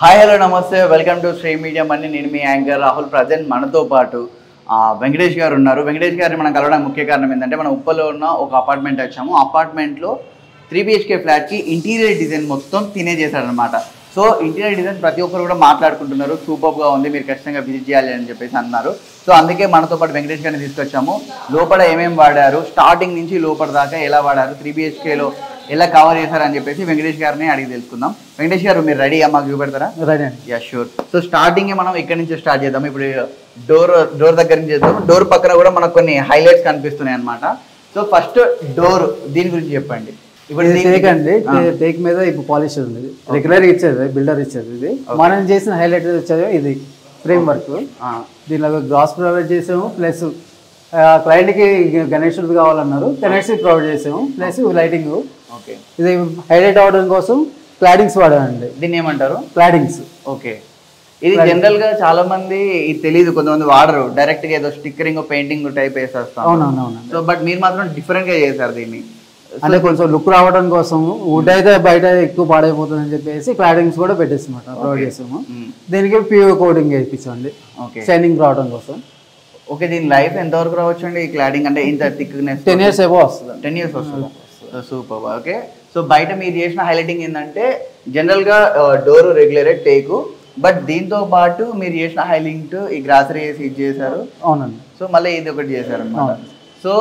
Hi hello నమస్తే welcome to Sri media money. నేను మీ యాంకర్ రాహుల్. ప్రజెంట్ మనతో పాటు వెంకటేష్ గారు ఉన్నారు. వెంకటేష్ గారిని మనం కలవడానికి ముఖ్య కారణం ఏంటంటే మనం ఉప్పల్లో ఉన్న ఒక అపార్ట్మెంట్ వచ్చాము. అపార్ట్మెంట్లో 3 BHK ఫ్లాట్కి ఇంటీరియర్ డిజైన్ మొత్తం తినే చేశారనమాట. సో ఇంటీరియర్ డిజైన్ ప్రతి ఒక్కరు కూడా మాట్లాడుకుంటున్నారు, సూపర్గా ఉంది, మీరు ఖచ్చితంగా విజిట్ చేయాలి అని చెప్పేసి అన్నారు. సో అందుకే మనతో పాటు వెంకటేష్ గారిని తీసుకొచ్చాము. లోపల ఏమేమి వాడారు, స్టార్టింగ్ నుంచి లోపల దాకా ఎలా వాడారు, 3 BHKలో ఎలా కవర్ చేశారని చెప్పేసి వెంకటేష్ గారిని అడిగి తెలుసుకుందాం. వెంకటేష్ గారు మీరు రెడీగా మాకు చూపెడతారా? రెడీ అండి. Yeah sure. సో స్టార్టింగ్ మనం ఇక్కడ నుంచి స్టార్ట్ చేద్దాం. ఇప్పుడు డోర్ దగ్గర నుంచి చేద్దాం. డోర్ పక్కన కూడా మనకు కొన్ని హైలైట్స్ కనిపిస్తున్నాయి అనమాట. సో ఫస్ట్ డోర్ దీని గురించి చెప్పండి. ఇప్పుడు టేక్ అండి, టేక్ మీద ఇప్పుడు పాలిష్ ఉంది, రెగ్యులర్ ఇచ్చేది బిల్డర్ ఇచ్చేది. ఇది మనం చేసిన హైలైట్ వచ్చేది ఇది ఫ్రేమ్ వర్క్. దీనిలో గ్లాస్ ప్రొవైడ్ చేసాము, ప్లస్ క్లయింట్కి గణేశుడు కావాలన్నారు, గణేష్ ప్రొవైడ్ చేసాము, ప్లస్ లైటింగ్. ఓకే, ఇది హైలైట్ అవడం కోసం క్లాడింగ్స్ వాడామండి. దీన్ని ఏమంటారు? క్లాడింగ్స్. ఓకే, ఇది జనరల్ గా చాలా మంది ఇది తెలియదు, కొంతమంది వాడరు, డైరెక్ట్ గా ఏదో స్టిక్కరింగ్ పెయింటింగ్ టైప్ వేసేస్తాం. అవునవును. సో బట్ మీరు మాత్రం డిఫరెంట్ గా చేశారు దీన్ని. అంటే కొంచెం లుక్ రావడం కోసం, వుడ్ అయితే బయట ఎక్కువ పాడైపోతుంది అని చెప్పేసి క్లాడింగ్స్ కూడా పెట్టేసామాట, ప్రొవైడ్ చేసాము. దీనికి ప్యూర్ కోటింగ్ వేయించండి, షైనింగ్ రావడం కోసం. ఓకే, దీని లైఫ్ ఎంత వరకు రావచ్చు అండి ఈ క్లాడింగ్? అంటే ఇంత థిక్నెస్ 10 years ఏవో వస్తుంది. 10 years వస్తుంది. సూపర్. ఓకే, సో బయట మీరు చేసిన హైలైటింగ్ ఏంటంటే జనరల్ గా డోర్ రెగ్యులర్ టేకు, బట్ దీంతో పాటు మీరు చేసిన హైలైట్ ఈ గ్రాసరీ వేసి ఇది చేశారు. అవునండి. సో మళ్ళీ ఇది ఒకటి చేశారు అనమాట. సో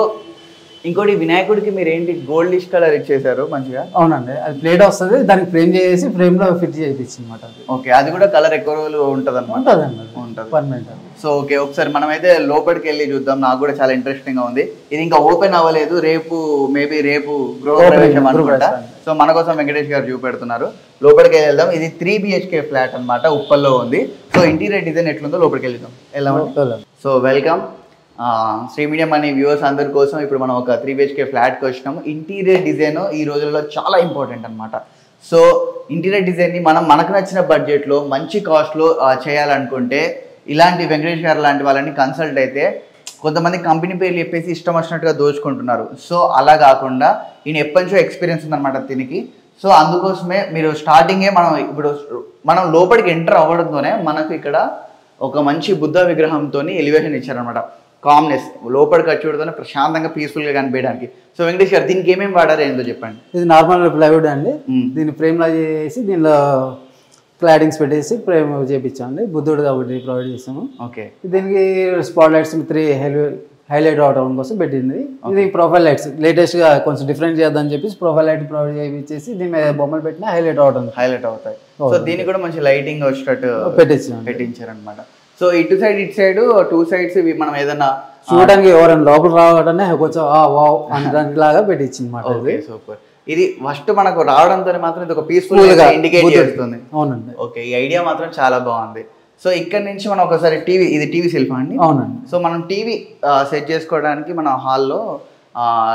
ఇంకోటి వినాయకుడికి మీరు ఏంటి గోల్డిష్ కలర్ ఇచ్చేసారు మంచిగా. అవునండి, అది ప్లేట్ వస్తుంది, దానికి ఫ్రేమ్ చేసి ఫ్రేమ్ లో ఫిట్ చేయించి అనమాట. ఓకే, అది కూడా కలర్ ఎక్కువ రోజులు ఉంటుంది అనమాట. ఉంటుంది పర్మనెంట్. సో ఓకే, ఒకసారి మనమైతే లోపలికి వెళ్ళి చూద్దాం. నాకు కూడా చాలా ఇంట్రెస్టింగ్ గా ఉంది. ఇది ఇంకా ఓపెన్ అవ్వలేదు, రేపు గృహప్రవేశం అనుకుంటా. సో మన కోసం వెంకటేష్ గారు చూపెడుతున్నారు. లోపలికి వెళ్దాం. ఇది 3 BHK ఫ్లాట్ అనమాట, ఉప్పల్లో ఉంది. సో ఇంటీరియర్ డిజైన్ ఎట్లుందో లోపలికి వెళ్దాం. So welcome Sri media money viewers అందరి కోసం. ఇప్పుడు మనం ఒక 3 BHK ఫ్లాట్కి వచ్చినాము. ఇంటీరియర్ డిజైన్ ఈ రోజుల్లో చాలా ఇంపార్టెంట్ అనమాట. సో ఇంటీరియర్ డిజైన్ని మనకు నచ్చిన బడ్జెట్లో మంచి కాస్ట్లో చేయాలనుకుంటే ఇలాంటి వెంకటేష్ గారు లాంటి వాళ్ళని కన్సల్ట్ అయితే, కొంతమంది కంపెనీ పేర్లు చెప్పేసి ఇష్టం వచ్చినట్టుగా దోచుకుంటున్నారు. సో అలా కాకుండా ఈయన ఎప్పటి నుంచో ఎక్స్పీరియన్స్ ఉందన్నమాట దీనికి. సో అందుకోసమే మీరు స్టార్టింగే మనం లోపలికి ఎంటర్ అవ్వడంతోనే మనకు ఇక్కడ ఒక మంచి బుద్ధ విగ్రహంతో ఎలివేషన్ ఇచ్చారనమాట. కామ్నెస్, లోపలికి వచ్చి చూడగానే ప్రశాంతంగా పీస్ఫుల్గా కనిపించడానికి. సో వెంకటేష్ గారు దీనికి ఏమేమి వాడారు ఏందో చెప్పండి. ఇది నార్మల్ ప్లైవుడ్ అండి. దీన్ని ఫ్రేమ్లా చేసి దీనిలో క్లాడింగ్స్ పెట్టేసి ఫ్రేమ్ చేయించాండి. బుద్ధుడు కాబట్టి ప్రొవైడ్ చేసాము. ఓకే, దీనికి స్పాట్ లైట్స్ 3 హైలైట్ అవడం కోసం పెట్టింది. ఇది ప్రొఫైల్ లైట్స్ లేటెస్ట్ గా కొంచెం డిఫరెంట్ చేద్దామని చెప్పి ప్రొఫైల్ లైట్ ప్రొవైడ్ చేయించేసి దీని మీద బొమ్మలు పెట్టినా హైలైట్ అవుతాయి. సో దీనికి కూడా మంచి లైటింగ్ వచ్చేటట్టు పెట్టించారనమాట. సో ఇటు సైడ్ 2 sides ఇవి మనం ఏదన్నా చూడడానికి ఎవరైనా లోపల రావడానే కొంచెం వావ్ అనడానికి లాగా పెట్టించింది అనమాట. సూపర్. ఇది ఫస్ట్ మనకు రావడంతో మాత్రం ఇది ఒక పీస్ఫుల్ గా ఇండికేట్ చేస్తుంది. అవునండి. ఓకే, ఈ ఐడియా మాత్రం చాలా బాగుంది. సో ఇక్కడ నుంచి మనం ఒకసారి ఇది టీవీ సెల్ఫ్ అండి. అవునండి. సో మనం టీవీ సెట్ చేసుకోవడానికి మన హాల్లో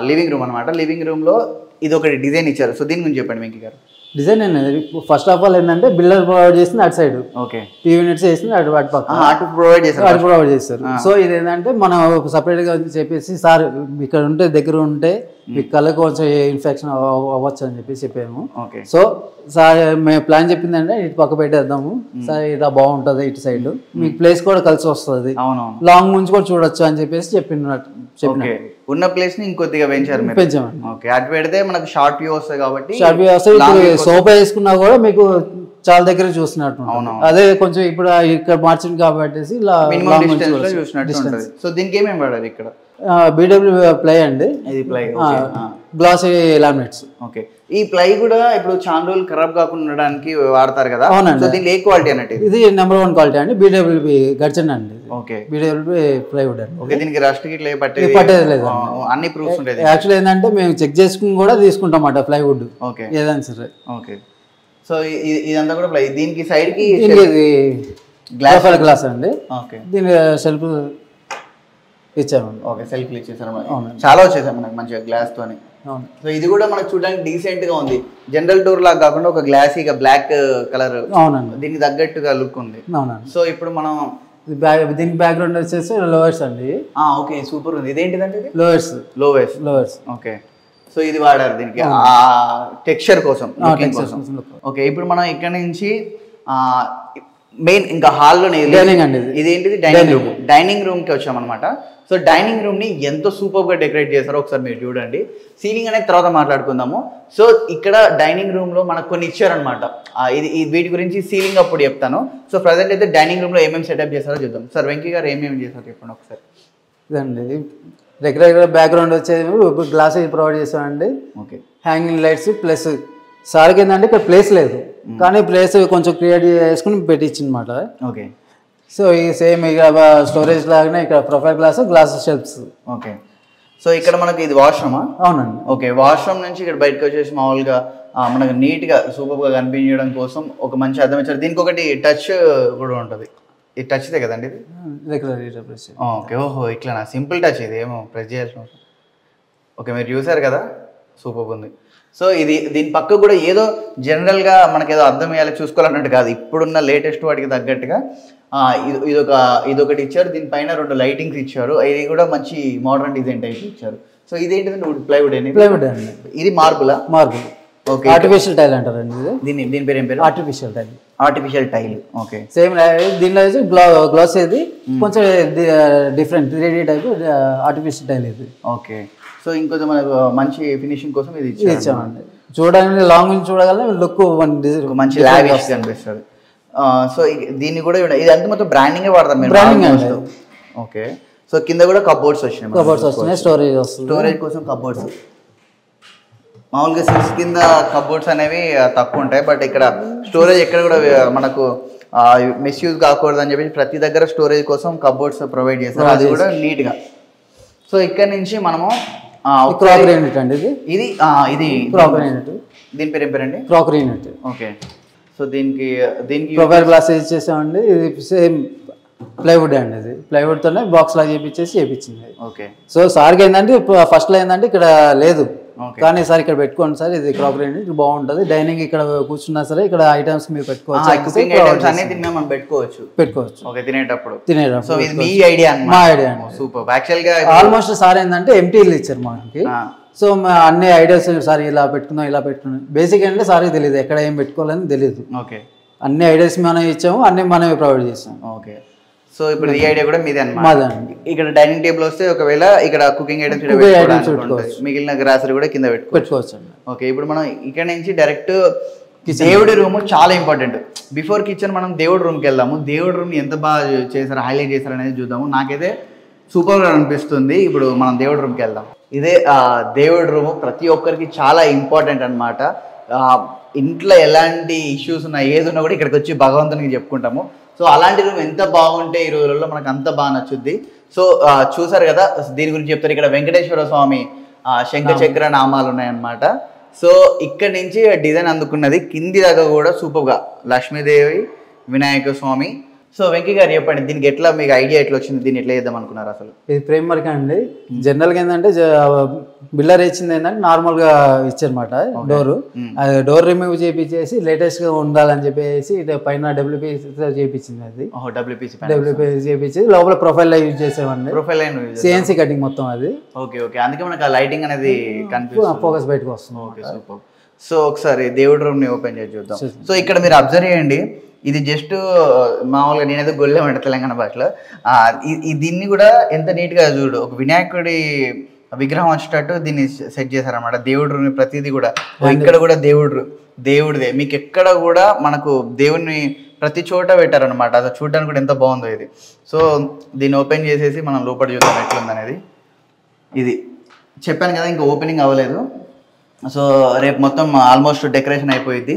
లివింగ్ రూమ్ అనమాట. లివింగ్ రూమ్ లో ఇది ఒకటి డిజైన్ ఇచ్చారు. సో దీని గురించి చెప్పండి వెంకీ గారు. డిజైన్ అనేది ఫస్ట్ ఆఫ్ ఆల్ ఏంటంటే బిల్డర్ ప్రొవైడ్ చేసింది అటు సైడ్, ఓకే, టీవీ యూనిట్స్ చేసింది అటు పక్క ప్రొవైడ్ చేస్తారు. సో ఇది ఏంటంటే మనం సపరేట్ గా చెప్పేసి సార్ ఇక్కడ ఉంటే దగ్గర ఉంటే మీ కళ్ళకు కొంచెం ఇన్ఫెక్షన్ అవ్వచ్చు అని చెప్పి చెప్పాము. సో సార్ మేము ప్లాన్ చెప్పిందంటే ఇటు పక్క పెట్టేద్దాము సార్, ఇలా బాగుంటది ఇటు సైడ్, మీకు ప్లేస్ కూడా కలిసి వస్తుంది, లాంగ్ నుంచి కూడా చూడొచ్చు అని చెప్పేసి చెప్పిన ఉన్న ప్లేస్ ని ఇంకొద్దిగా పెంచామండి. ఓకే, అటు పెడితే మనకు షార్ట్ వ్యూ వస్తాయి కాబట్టి సోఫా వేసుకున్నా కూడా మీకు చాలా దగ్గర చూసినట్టు. అదే కొంచెం ఇప్పుడు ఇక్కడ మార్చింది కాబట్టి చూసినట్టు. సో దీనికి ఏమేమి పడాలి ఇక్కడ? BW ప్లై అండి, ఇది ప్లై, గ్లాస్ లామినేట్స్. ఓకే, ఈ ప్లై కూడా ఇప్పుడు చాలా రోజులు ఖరాబ్ కాకుండా ఉండడానికి వాడతారు కదా. అవునండి. దీనికి ఏ క్వాలిటీ అన్నట్టు? ఇది నెంబర్ 1 క్వాలిటీ అండి, BWP గర్జన్ అండి. ఓకే, BWP ప్లైవుడ్ అండి. ఓకే, దీనికి రస్ట్ గిట్ల పట్టేది లేదు, అన్ని ప్రూఫ్స్ ఉంటాయి. యాక్చువల్లీ ఏంటంటే మేము చెక్ చేసుకుని కూడా తీసుకుంటాం అన్నమాట ప్లైవుడ్. ఓకే, ఏదైనా సరే. ఓకే, సో ఇదంతా కూడా ప్లై. దీనికి సైడ్ కి గ్లాస్ అండి. ఓకే, దీని సెల్ఫ్ ఇచ్చామండి. ఓకే, సెల్ఫ్ ఇచ్చేసారు. చాలా వచ్చేసాం మనకు మంచిగా గ్లాస్ తోని. సో ఇది కూడా మనకు చూడడానికి డీసెంట్ గా ఉంది. జనరల్ డోర్ లాగా కాకుండా ఒక గ్లాసీగా బ్లాక్ కలర్. అవునండి, దీనికి తగ్గట్టుగా లుక్ ఉంది. అవునండి. సో ఇప్పుడు మనం దీనికి బ్యాక్గ్రౌండ్ వచ్చేసి లోవర్స్ అండి. ఓకే, సూపర్ ఉంది. ఇదేంటిదంటే లోవర్స్. ఓకే, సో ఇది వాడారు దీనికి టెక్స్చర్ కోసం. ఓకే, ఇప్పుడు మనం ఇక్కడ నుంచి మెయిన్ ఇంకా హాల్లోనే డైనింగ్ అండి ఇది ఏంటిది డైనింగ్ రూమ్కి వచ్చామన్నమాట. సో డైనింగ్ రూమ్ని ఎంతో సూపర్గా డెకరేట్ చేస్తారో ఒకసారి మీరు చూడండి. సీలింగ్ అనేది తర్వాత మాట్లాడుకుందాము. సో ఇక్కడ డైనింగ్ రూమ్లో మనకు కొన్ని ఇచ్చారనమాట. ఇది వీటి గురించి సీలింగ్ అప్పుడు చెప్తాను. సో ప్రజెంట్ అయితే డైనింగ్ రూమ్లో ఏమేమి సెటప్ చేస్తారో చూద్దాం. సార్ వెంకీ గారు ఏమేమి చేస్తారో చెప్పండి ఒకసారి. ఇదండి రెగ్యులర్ బ్యాక్గ్రౌండ్ వచ్చేది గ్లాస్ ప్రొవైడ్ చేస్తామండి. ఓకే, హ్యాంగింగ్ లైట్స్ ప్లస్ సార్కి ఏంటంటే ఇక్కడ ప్లేస్ లేదు, కానీ ప్లేస్ కొంచెం క్రియేట్ చేసుకుని పెట్టించనమాట. ఓకే, సో ఈ సేమ్ ఇక స్టోరేజ్ లాగానే ఇక్కడ profile glass shelves. Okay, so ఇక్కడ మనకి ఇది వాష్రూమా? అవునండి. ఓకే, వాష్రూమ్ నుంచి ఇక్కడ బయటకు వచ్చేసి మామూలుగా మనకు నీట్గా సూపర్గా కనిపించడం కోసం ఒక మంచి అర్థం ఇచ్చారు. దీనికి ఒకటి టచ్ కూడా ఉంటుంది. ఇది టచ్దే కదండి ఇది? ఓకే, ఓహో ఇట్లా సింపుల్ టచ్, ఇది ఏమో ప్రెస్ చేయాల్సిన అవసరం. ఓకే, మీరు చూసారు కదా, సూపర్ ఉంది. సో దీని పక్క కూడా ఏదో జనరల్గా మనకి ఏదో అర్థం అయ్యేలా చూసుకోవాలన్నట్టు కాదు, ఇప్పుడున్న లేటెస్ట్ వాటికి తగ్గట్టుగా ఇదొకటి ఇచ్చారు. దీనిపైన 2 లైటింగ్స్ ఇచ్చారు. ఇది కూడా మంచి మోడర్న్ డిజైన్ టైప్ ఇచ్చారు. సో ఇదేంటిదండి? ప్లైవుడ్ అండి. ఇది మార్బుల్. ఓకే, ఆర్టిఫిషియల్ టైల్ అంటారండి దీని పేరు ఏం పేరు? Artificial tile. ఓకే, సేమ్ దీనిలో గ్లాస్ ఇది కొంచెం different 3D type artificial tile ఇది. ఓకే, సో ఇంకొంచెం మనకు మంచి ఫినిషింగ్ కోసం ఇది ఇచ్చామండి. చూడడానికి లాంగ్ నుంచి చూడగల లుక్ మంచి లావిష్ కనిపిస్తుంది. సో దీన్ని కూడా ఇది అంతా మొత్తం బ్రాండింగే వాడతారు మీరు? బ్రాండింగ్. ఓకే, సో కింద కూడా కబోర్డ్స్ వచ్చినాయి. స్టోరేజ్ కోసం కబోర్డ్స్. మామూలుగా 6 కింద కబోర్డ్స్ అనేవి తక్కువ ఉంటాయి, బట్ ఇక్కడ స్టోరేజ్ ఎక్కడ కూడా మనకు మిస్యూజ్ కాకూడదు అని చెప్పి ప్రతి దగ్గర స్టోరేజ్ కోసం కబోర్డ్స్ ప్రొవైడ్ చేస్తారు. అది కూడా నీట్గా. సో ఇక్కడ నుంచి మనము క్రాకరీ యూనిట్ అండి ఇది క్రాకరీ యూనిట్. దీని పేరు ఏం పేరండి? Crockery unit. ఓకే, సో దీనికి ప్రొఫైల్ గ్లాస్ ఇచ్చేసామండి. ఇది సేమ్ ప్లైవుడ్ అండి. ఇది ప్లైవుడ్ తోనే బాక్స్ లాగా చేపించింది. ఓకే, సో సార్కి ఏంటంటే ఫస్ట్ లో ఏంటంటే ఇక్కడ లేదు, కానీ సార్ ఇక్కడ పెట్టుకోండి సార్, ఇది క్రాకరీ యూనిట్ బాగుంటుంది. డైనింగ్ ఇక్కడ కూర్చున్నా సరే ఇక్కడ ఐటమ్స్ మీరు పెట్టుకోవచ్చు తినేటప్పుడు. సో ఇది మీ ఐడియా? మా ఐడియా. సూపర్. యాక్చువల్ గా ఆల్మోస్ట్ సార్ ఏంటంటే ఎంటీలు ఇచ్చారు మనకి. సో అన్ని ఐడియాస్ సార్ ఇలా పెట్టుకున్నాం బేసిక్ అంటే సార్కి తెలియదు ఎక్కడ ఏం పెట్టుకోవాలని తెలియదు. ఓకే, అన్ని ఐడియాస్ మనం ఇచ్చాము, అన్ని మనమే ప్రొవైడ్ చేస్తాం. ఓకే, సో ఇప్పుడు ఈ ఐడియా కూడా మీదే అన్నమాట. ఇక్కడ డైనింగ్ టేబుల్ వస్తే ఒకవేళ ఇక్కడ కుకింగ్ ఐటమ్స్ పెట్టుకోవచ్చు, మిగిలిన గ్రాసరీ కూడా కింద పెట్టుకోవచ్చు. ఓకే, ఇప్పుడు మనం ఇక్కడ నుంచి డైరెక్ట్ దేవుడి రూమ్ చాలా ఇంపార్టెంట్. బిఫోర్ కిచెన్ మనం దేవుడి రూమ్కి వెళ్దాము. దేవుడి రూమ్ ఎంత బాగా చేశారు, హైలైట్ చేశారు అనేది చూద్దాము. నాకైతే సూపర్గా అనిపిస్తుంది. ఇప్పుడు మనం దేవుడి రూమ్కి వెళ్దాం. ఇదే దేవుడి రూమ్ ప్రతి ఒక్కరికి చాలా ఇంపార్టెంట్ అనమాట. ఇంట్లో ఎలాంటి ఇష్యూస్ ఉన్నా ఏది ఉన్నా కూడా ఇక్కడికి వచ్చి భగవంతునికి చెప్పుకుంటాము. సో అలాంటి రూమ్ ఎంత బాగుంటే ఈ రోజులలో మనకు అంత బాగా నచ్చుద్ది. సో చూసారు కదా, దీని గురించి చెప్తారు. ఇక్కడ వెంకటేశ్వర స్వామి శంఖ చక్ర నామాలు ఉన్నాయన్నమాట. సో ఇక్కడ నుంచి డిజైన్ అందుకున్నది కింది దాకా కూడా సూపర్గా లక్ష్మీదేవి, వినాయక స్వామి. సో వెంకీ గారు చెప్పండి, దీనికి ఎట్లా మీకు ఐడియా ఎట్లా వచ్చింది, దీన్ని ఎట్లా చేద్దాం అనుకున్నారు? అసలు ఇది ఫ్రేమ్ వర్క్ అండి. జనరల్గా ఏంటంటే బిల్డర్ ఇచ్చింది ఏంటంటే నార్మల్గా ఇచ్చారనమాట డోర్. అది డోర్ రిమూవ్ చేయించేసి లేటెస్ట్గా ఉండాలని చెప్పేసి పైన డబ్ల్యూపీసీ చేయించింది. అది డబ్ల్యూపీసీ చేయించి లోపల ప్రొఫైల్ లైన్ యూజ్ చేసామండి. ప్రొఫైల్ లైన్ సిఎన్సీ కటింగ్ మొత్తం అది. ఓకే ఓకే, అందుకే మనకు ఆ లైటింగ్ అనేది ఫోకస్ బయటకు వస్తుంది. Okay super. సో ఒకసారి దేవుడి రూమ్ ని ఓపెన్ చేసి చూద్దాం. సో ఇక్కడ మీరు అబ్జర్వ్ చేయండి, ఇది జస్ట్ మామూలుగా నేనైతే గొల్లెమంట తెలంగాణ భాషలో. దీన్ని కూడా ఎంత నీట్గా చూడు, ఒక వినాయకుడి విగ్రహం వచ్చేటట్టు దీన్ని సెట్ చేశారనమాట. దేవుడి రూమ్ ప్రతిదీ కూడా ఇక్కడ కూడా దేవుడిదే. మీకు ఎక్కడ కూడా మనకు దేవుడిని ప్రతి చోట పెట్టారనమాట. అది చూడడానికి కూడా ఎంత బాగుందో ఇది. సో దీన్ని ఓపెన్ చేసేసి మనం లోపల చూద్దాం ఎట్లుంది అనేది. ఇది చెప్పాను కదా, ఇంకా ఓపెనింగ్ అవ్వలేదు. సో రేపు మొత్తం ఆల్మోస్ట్ డెకరేషన్ అయిపోయింది.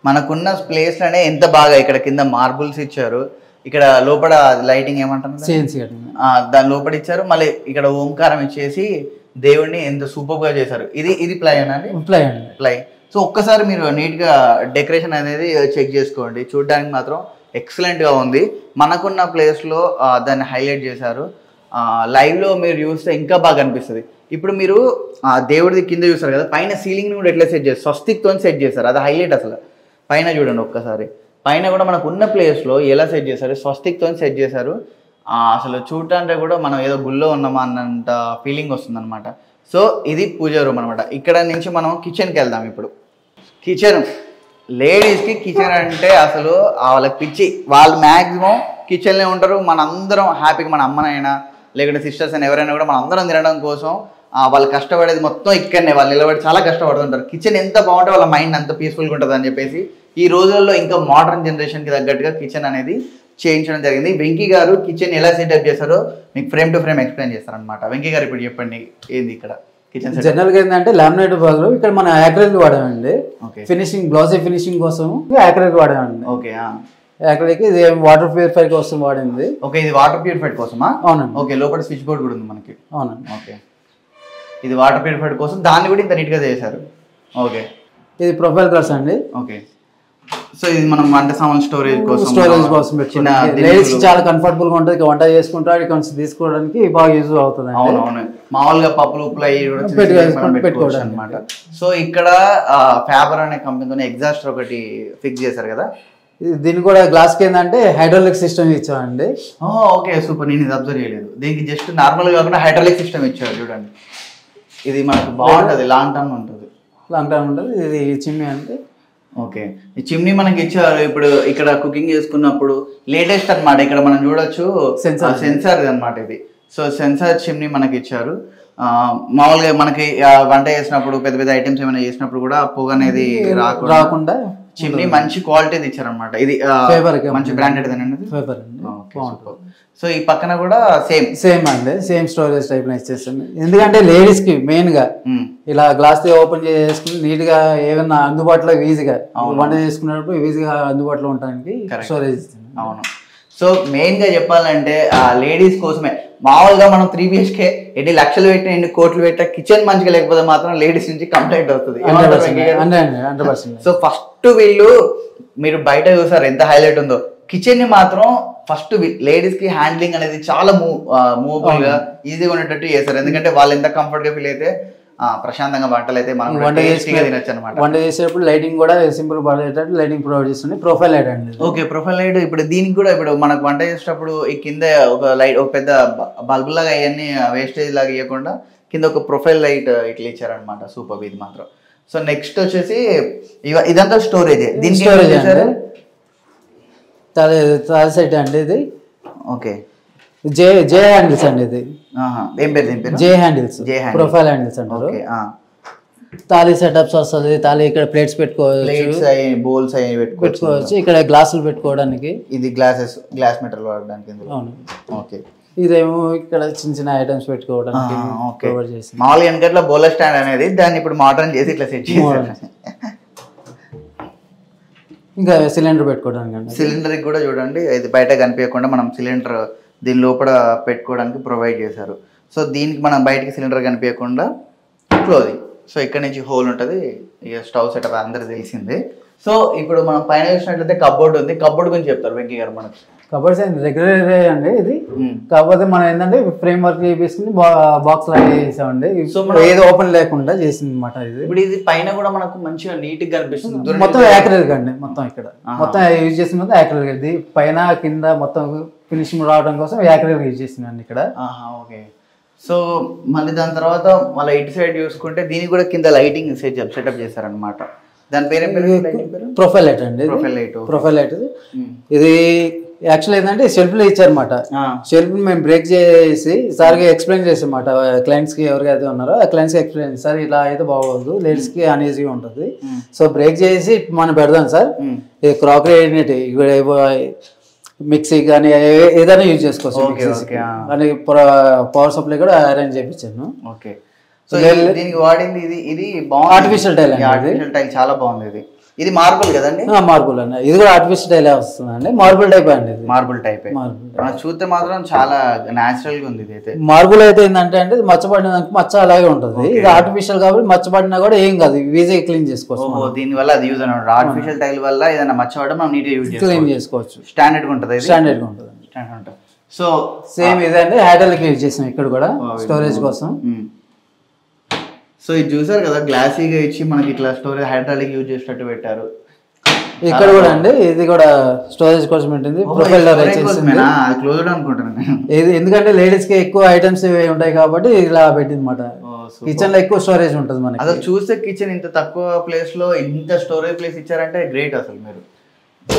మనకున్న ప్లేస్లోనే ఎంత బాగా ఇక్కడ కింద మార్బుల్స్ ఇచ్చారు, ఇక్కడ లోపల లైటింగ్ ఏమంటారు దాని లోపల ఇచ్చారు, మళ్ళీ ఇక్కడ ఓంకారం ఇచ్చేసి దేవుడిని ఎంత సూపర్గా చేశారు. ఇది ప్లై అండి, ప్లై. సో ఒక్కసారి మీరు నీట్గా డెకరేషన్ అనేది చెక్ చేసుకోండి. చూడడానికి మాత్రం ఎక్సలెంట్గా ఉంది. మనకున్న ప్లేస్లో దాన్ని హైలైట్ చేశారు. లైవ్లో మీరు చూస్తే ఇంకా బాగా అనిపిస్తుంది. ఇప్పుడు మీరు దేవుడిది కింద చూస్తారు కదా, పైన సీలింగ్ని కూడా ఎట్లా సెట్ చేస్తారు, స్వస్తిక్తో సెట్ చేస్తారు. అది హైలైట్. అసలు పైన చూడండి ఒక్కసారి, పైన కూడా మనకు ఉన్న ప్లేస్లో ఎలా సెట్ చేశారు, స్వస్తిక్తో సెట్ చేశారు. అసలు చూడటానికి కూడా మనం ఏదో గుళ్ళో ఉన్నామా అన్నంత ఫీలింగ్ వస్తుంది అనమాట. సో ఇది పూజ రూమ్ అనమాట. ఇక్కడ నుంచి మనం కిచెన్కి వెళ్దాం. ఇప్పుడు లేడీస్కి కిచెన్ అంటే అసలు వాళ్ళకి పిచ్చి, వాళ్ళు మ్యాక్సిమం కిచెన్లో ఉంటారు. మన అందరం హ్యాపీగా, మన అమ్మనైనా లేకుంటే సిస్టర్స్ అయినా ఎవరైనా కూడా మన అందరం తినడం కోసం వాళ్ళు కష్టపడేది మొత్తం ఇక్కడనే, వాళ్ళు నిలబడి చాలా కష్టపడుతుంటారు. కిచెన్ ఎంత బాగుంటే వాళ్ళ మైండ్ అంత పీస్ఫుల్గా ఉంటుంది అని చెప్పేసి ఈ రోజుల్లో ఇంకా మోడర్న్ జనరేషన్కి తగ్గట్టుగా కిచెన్ అనేది చేయించడం జరిగింది. వెంకీ గారు కిచెన్ ఎలా సెటప్ చేస్తారో మీకు ఫ్రేమ్ టు ఫ్రేమ్ ఎక్స్ప్లెయిన్ చేస్తారనమాట. వెంకీ గారు ఇప్పుడు చెప్పండి ఏంది ఇక్కడ కిచెన్ జనరల్గా ఏంటంటే లామినేట్ బదులు ఇక్కడ మనం యాక్రిలిక్ వాడామండి. ఫినిషింగ్ గ్లాసీ ఫినిషింగ్ కోసం యాక్రిలిక్ వాడామండి. ఓకే, యాక్రిలిక్ ఇది వాటర్ ప్యూరిఫై కోసం వాడింది. ఓకే, ఇది వాటర్ ప్యూరిఫై కోసమా? అవునండి. ఓకే, లోపల స్విచ్ బోర్డ్ కూడా ఉంది మనకి. అవునండి. ఓకే, ఇది వాటర్ ప్యూరిఫై కోసం, దాన్ని కూడా ఇంత నీట్గా చేశారు. ఓకే, ఇది ప్రొఫైల్ గ్లాస్ అండి. ఓకే, సో ఇది మనం వంట సామాన్ స్టోరేజ్ కోసం లేడీస్ చాలా కంఫర్టబుల్ గా ఉంటుంది. వంట చేసుకుంటారు, కొంచెం తీసుకోవడానికి బాగా యూజ్ అవుతుంది. అవునవును, మామూలుగా పప్పులు ఉప్పులు అవి పెట్టుకోవచ్చు అనమాట. సో ఇక్కడ ఫ్యాబర్ అనే కంపెనీతో ఎగ్జాస్టర్ ఒకటి ఫిక్స్ చేశారు కదా. దీన్ని కూడా గ్లాస్ కి ఏంటంటే హైడ్రాలిక్ సిస్టమ్ ఇచ్చామండి. Okay, super. నేను ఇది అబ్జర్వ్ చేయలేదు. దీనికి జస్ట్ నార్మల్ కాకుండా హైడ్రాలిక్ సిస్టమ్ ఇచ్చారు చూడండి. ఇది మనకు బాగుంటుంది, లాంగ్ టర్మ్ ఉంటుంది. ఇది చిమ్నీ అంటే. ఓకే, ఈ చిమ్నీ మనకి ఇచ్చారు. ఇప్పుడు ఇక్కడ కుకింగ్ చేసుకున్నప్పుడు లేటెస్ట్ అనమాట. ఇక్కడ మనం చూడొచ్చు సెన్సార్ అనమాట ఇది. సో సెన్సార్ చిమ్నీ మనకి ఇచ్చారు. మామూలుగా మనకి వంట చేసినప్పుడు పెద్ద పెద్ద ఐటమ్స్ ఏమైనా చేసినప్పుడు కూడా పొగ అనేది రాకుండా చిమ్నీ మంచి క్వాలిటీ ఇచ్చారనమాట. ఇది మంచి బ్రాండెడ్ అనేది. సో ఈ పక్కన కూడా సేమ్ అండి, సేమ్ స్టోరేజ్ టైప్ ఇచ్చేస్తుంది. ఎందుకంటే లేడీస్ కి మెయిన్ గా ఇలా గ్లాస్ ఓపెన్ చేసుకుని నీట్ గా ఏమన్నా అందుబాటులో ఈజీగా వంట చేసుకున్నప్పుడు ఈజీగా అందుబాటులో ఉండడానికి స్టోరేజ్ ఇస్తుంది. అవును. సో మెయిన్ గా చెప్పాలంటే ఆ లేడీస్ కోసమే. మామూలుగా మనం 3 BHK ఎన్ని లక్షలు పెట్టినా ఎన్ని కోట్లు పెట్టా కిచెన్ మంచిగా లేకపోతే మాత్రం లేడీస్ నుంచి కంప్లైంట్ అవుతుంది. సో ఫస్ట్ వీళ్ళు మీరు బయట చూసారు ఎంత హైలైట్ ఉందో, కిచెన్ ని మాత్రం ఫస్ట్ లేడీస్ కి హ్యాండ్లింగ్ అనేది చాలా మూవబుల్ గా ఈజీగా ఉండేటట్టు చేశారు. ఎందుకంటే వాళ్ళు ఎంత కంఫర్ట్ గా ఫీల్ అయితే ప్రశాంతంగా వంటలు అయితే మనం వంట తినొచ్చు అనమాట. వంట చేసేటప్పుడు లైటింగ్ కూడా సింపుల్ పడేటట్టు లైటింగ్ ప్రొవైడ్ చేస్తుంది. ప్రొఫైల్ లైట్ అండి. Okay, profile light. ఇప్పుడు దీనికి కూడా ఇప్పుడు మనకు వంట చేసేటప్పుడు ఈ కింద ఒక లైట్, ఒక పెద్ద బల్బు లాగా అవన్నీ వేస్టేజ్ లాగా ఇవ్వకుండా కింద ఒక ప్రొఫైల్ లైట్ ఇట్లా ఇచ్చారనమాట. సూపర్ ఇది మాత్రం. సో నెక్స్ట్ వచ్చేసి ఇదంతా స్టోరేజ్. దీనికి స్టోరేజ్ సెట్ అండి ఇది. ఓకే, జే హ్యాండిల్స్ అండి. ఇది ఏం పేరు? దీని పేరు జే హ్యాండిల్స్, ప్రొఫైల్ హ్యాండిల్స్ అంటారు. తాళీ సెటప్స్ వస్తుంది. తాళీ ఇక్కడ ప్లేట్స్ పెట్టుకోవచ్చు, బౌల్స్ పెట్టుకోవచ్చు. ఇక్కడ గ్లాసులు పెట్టుకోవడానికి, ఇది గ్లాస్ మెటీరియల్ వాడడానికి. అవును. ఓకే, ఇదేమో ఇక్కడ చిన్న చిన్న ఐటమ్స్ పెట్టుకోవడానికి ప్రొవైడ్ చేసి. మామూలుగా వెనకట్ల బౌలర్ స్టాండ్ అనేది దాన్ని ఇప్పుడు మోడర్న్ చేసి ఇట్లా సెట్ చేశారు. ఇంకా సిలిండర్ పెట్టుకోవడానికి, సిలిండర్కి కూడా చూడండి ఇది బయట కనిపించకుండా మనం సిలిండర్ దీని లోపల పెట్టుకోవడానికి ప్రొవైడ్ చేశారు. సో దీనికి మనం బయటకి సిలిండర్ కనిపించకుండా క్లోజింగ్. సో ఇక్కడ నుంచి హోల్ ఉంటుంది. ఇక స్టవ్ సెటప్ అందరికి తెలిసిందే. సో ఇప్పుడు మనం పైన చూసినట్లయితే కబోర్డ్ ఉంది. కబోర్డ్ గురించి చెప్తారు వెంకీ గారు. మనకి కబోర్డ్స్ రెగ్యులర్ అండి ఇది. కాకపోతే మనం ఏంటంటే ఫ్రేమ్ వర్క్ చేపించుకుని బాక్స్ లాగా చేసామండి. సో ఏది ఓపెన్ లేకుండా చేసింది అనమాట ఇది. ఇప్పుడు ఇది పైన కూడా మనకు మంచిగా నీట్ గా కనిపిస్తుంది. మొత్తం యాక్రిలిక్ అండి. మొత్తం ఇక్కడ మొత్తం యూజ్ చేసిన మొత్తం యాక్రిలిక్. ఇది పైన కింద మొత్తం ఫినిషింగ్ రావడం కోసం యాక్రిలిక్ యూజ్ చేసిందండి ఇక్కడ. ఓకే, సో మళ్ళీ దాని తర్వాత మళ్ళీ ఇటు సైడ్ చూసుకుంటే దీనికి కూడా కింద లైటింగ్ సెటప్ చేశారనమాట. దాని పేరు ప్రొఫైల్ లైట్ అండి. ప్రొఫైల్ లైట్ ఇది యాక్చువల్ ఏంటంటే షెల్ఫ్ లో ఇచ్చారన్నమాట. షెల్ఫ్ మేము బ్రేక్ చేసి సార్కి ఎక్స్ప్లెయిన్ చేసామాట. క్లయింట్స్ కి ఎవరికైతే ఉన్నారో ఆ క్లయింట్స్ కి ఎక్స్ప్లెయిన్ సార్ ఇలా అయితే బాగోదు, లేడీస్ కి అన్ఈజీగా ఉంటుంది. సో బ్రేక్ చేసి మనం పెడదాం సార్. ఇది క్రాకరీ ఏంటి, మిక్సీ కానీ ఏదైనా యూజ్ చేసుకోవచ్చు. అని పవర్ సప్లై కూడా అరేంజ్ చేయించాను. ఓకే, సో దీనికి వాడింది ఇది ఆర్టిఫిషియల్ టైల్. ఆర్టిఫిషియల్ టైల్ చాలా బాగుంది. ఇది ఇది మార్బుల్ కదండి? మార్బుల్ అండి. ఇది కూడా ఆర్టిఫిషియల్ టైల్ వస్తుందండి. మార్బుల్ టైప్ అండి. మార్బుల్ టైప్ మనం చూస్తే మాత్రం చాలా న్యాచురల్ గా ఉంది. ఇది అయితే మార్బుల్ అయితే ఏంటంటే అంటే మచ్చబడిన మచ్చ అలాగే ఉంటుంది. ఇది ఆర్టిఫిషియల్ కాబట్టి మచ్చబడినా కూడా ఏం కాదు, ఈజీగా క్లీన్ చేసుకోవచ్చు. దీని వల్ల అది యూజ్ అనమాట. ఆర్టిఫిషియల్ టైల్ వల్ల ఏదైనా మచ్చబడ్డా మనం నీట్ గా క్లీన్ చేసుకోవచ్చు. స్టాండర్డ్ గా ఉంటుంది. స్టాండర్డ్ గా ఉంటుంది. సో సేమ్ ఇదండి హైడ్రాలిక్ యూజ్ చేసాం ఇక్కడ కూడా స్టోరేజ్ కోసం. సో ఇది చూసారు కదా, గ్లాసీగా ఇచ్చి మనకి ఇట్లా స్టోరేజ్ హైడ్రాలిక్ యూజ్ చేసేటట్టు పెట్టారు. ఇక్కడ కూడా అండి ఇది కూడా స్టోరేజ్ కోసం పెట్టింది. ప్రొఫైల్ క్లోజ్డ్ అనుకుంటాను ఇది. ఎందుకంటే లేడీస్ కి ఎక్కువ ఐటమ్స్ ఉంటాయి కాబట్టి ఇలా పెట్టింది అనమాట. కిచెన్ లో ఎక్కువ స్టోరేజ్ ఉంటుంది మనకి. అసలు చూస్తే కిచెన్ ఇంత తక్కువ ప్లేస్ లో ఇంత స్టోరేజ్ ప్లేస్ ఇచ్చారంటే గ్రేట్ అసలు మీరు. సో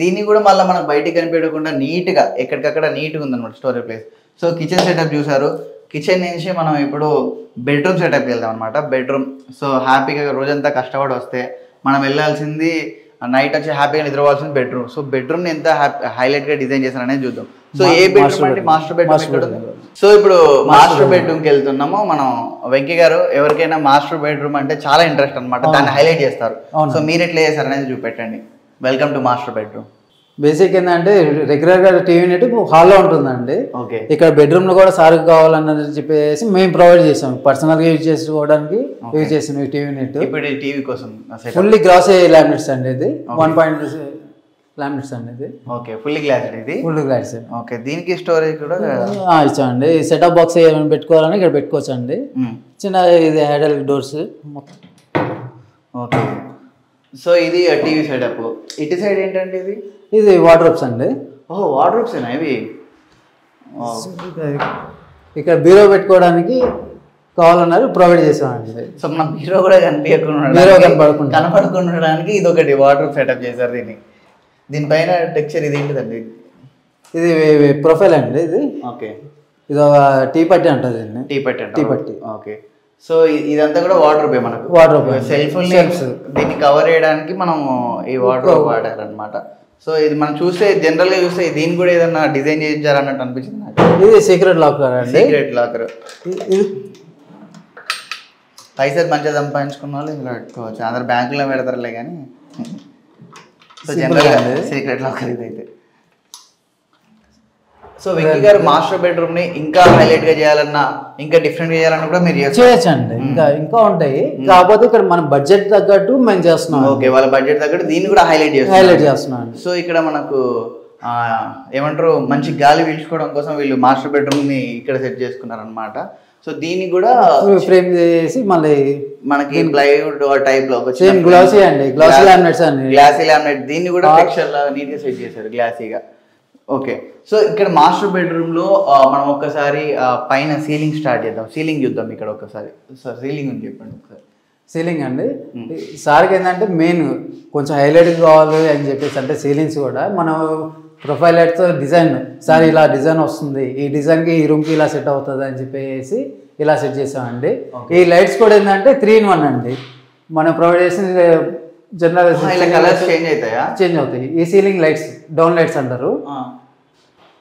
దీన్ని కూడా మళ్ళీ మనకు బయటికి కనిపించకుండా నీట్గా ఎక్కడికక్కడ నీట్గా ఉందన్నమాట storage place. So kitchen setup చూసారు. కిచెన్ నుంచి మనం ఇప్పుడు బెడ్రూమ్ సెటప్కి వెళ్దాం అనమాట. బెడ్రూమ్ సో హ్యాపీగా రోజంతా కష్టపడి వస్తే మనం వెళ్ళాల్సింది నైట్ వచ్చి హ్యాపీగా నిద్రపోవాల్సింది బెడ్రూమ్. సో బెడ్రూమ్ని ఎంత హైలైట్గా డిజైన్ చేశారు అనేది చూద్దాం. సో ఏ బెడ్రూమ్ అంటే మాస్టర్ బెడ్రూమ్. సో ఇప్పుడు మాస్టర్ బెడ్రూమ్కి వెళ్తున్నాము మనం. వెంకీ గారు ఎవరికైనా మాస్టర్ బెడ్రూమ్ అంటే చాలా ఇంట్రెస్ట్ అనమాట, దాన్ని హైలైట్ చేస్తారు. సో మీరు ఎట్లా చేస్తారు అనేది చూపెట్టండి. Welcome to master bedroom. Basic ఏంటంటే రెగ్యులర్ గా టీవీ యూనిట్ హాల్లో ఉంటుందండి. ఓకే. ఇక్కడ బెడ్రూమ్ లో కూడా సార్ కావాలన్నది చెప్పేసి మేము ప్రొవైడ్ చేసాం. పర్సనల్ గా యూజ్ చేసుకోవడానికి యూజ్ చేసాం ఈ టీవీ యూనిట్. ఇప్పుడు టీవీ కోసం ఫుల్లీ గ్లాసీ లామినేట్స్ అండి. ఇది 1.2 లామినేట్స్ అండి. ఇది ఓకే, ఫుల్లీ గ్లాస్. ఇది ఫుల్ గ్లాస్. ఓకే. దీనికి స్టోరేజ్ కూడా ఇచ్చామండి. సెటప్ బాక్స్ ఏమైనా పెట్టుకోవాలని ఇక్కడ పెట్టుకోవచ్చు అండి. చిన్న ఇది హ్యాండల్ డోర్స్ మొత్తం. ఓకే. సో ఇది టీవీ సెటప్. ఇటు సైడ్ ఏంటంటే ఇది వార్డ్రోబ్స్ అండి. ఓహో, వార్డ్రోబ్స్ ఏనా ఇవి? ఇక్కడ బీరో పెట్టుకోవడానికి కావాలన్నారు ప్రొవైడ్ చేసామండి. సో మన బీరో కూడా కనపడకుండా ఉండడానికి ఇది ఒకటి వార్డ్రోబ్ సెటప్ చేశారు. దీనిపైన టెక్స్చర్ ఇది ఏంటిదండి? ఇది ప్రొఫైల్ అండి. ఇది ఓకే. ఇది ఒక టీ పట్టి అంటారు దీన్ని. టీ పట్టి. ఓకే. సో ఇదంతా కూడా వార్డ్రోబే మనకు. సెల్ఫ్ దీన్ని కవర్ చేయడానికి మనం ఈ వార్డ్రోబ్ వాడారనమాట. సో ఇది మనం చూస్తే జనరల్ గా చూస్తే దీన్ని కూడా ఏదన్నా డిజైన్ చేయించారన్నట్టు అనిపించింది నాకు. ఇది సీక్రెట్ లాకర్ అండి. Secret locker. పైసలు మంచిగా సంపాదించుకున్న వాళ్ళు ఇలా పెట్టుకోవచ్చు. అందరు బ్యాంకులో పెడతారులే కానీ. సో జనరల్ గా సీక్రెట్ లాకర్ ఇదైతే. సో వెంకీ గారు మాస్టర్ బెడ్రూమ్ ని ఇంకా హైలైట్ గా చేయాలన్నా, ఇంకా డిఫరెంట్ గా చేయాలన్నా కూడా మీరు చేయొచ్చండి. ఇంకా ఉంటాయి, కాకపోతే ఇక్కడ మన బడ్జెట్ తగ్గట్టు మేము చేస్తున్నాం. ఓకే, వాళ్ళ బడ్జెట్ తగ్గట్టు దీన్ని కూడా హైలైట్ చేస్తున్నాం. సో ఇక్కడ మనకు ఏమంటారు, మంచి గాలి పీల్చుకోవడం కోసం వీళ్ళు మాస్టర్ బెడ్రూమ్ ని ఇక్కడ సెట్ చేసుకున్నారు అనమాట. సో దీన్ని కూడా ఫ్రేమ్ చేసి మళ్ళీ మనకి ప్లైవుడ్ టైప్ లో గ్లాసీ అండి. గ్లాసీ లామినేట్స్ అండి. Glassy laminate. దీన్ని కూడా టెక్స్చర్ లాగా నీట్ గా సెట్ చేశారు గ్లాసీగా. ఓకే. సో ఇక్కడ మాస్టర్ బెడ్రూమ్ లో మనం ఒక్కసారి పైన సీలింగ్ స్టార్ట్ చేద్దాం. సీలింగ్ చూద్దాం ఇక్కడ ఒకసారి. సార్ సీలింగ్ అని చెప్పండి ఒకసారి. సీలింగ్ అండి సార్కి ఏంటంటే మెయిన్ కొంచెం హైలైట్ కావాలి అని చెప్పేసి అంటే సీలింగ్స్ కూడా మనం ప్రొఫైల్ లైట్తో డిజైన్ సార్ ఇలా డిజైన్ వస్తుంది, ఈ డిజైన్కి ఈ రూమ్కి ఇలా సెట్ అవుతుంది అని చెప్పేసి ఇలా సెట్ చేసామండి. ఈ లైట్స్ కూడా ఏంటంటే 3-in-1 అండి. మనం ప్రొవైడ్ చేసిన జనరల్ కలర్స్ చేంజ్ అవుతాయి. ఈ సీలింగ్ లైట్స్ డౌన్ లైట్స్ అంటారు.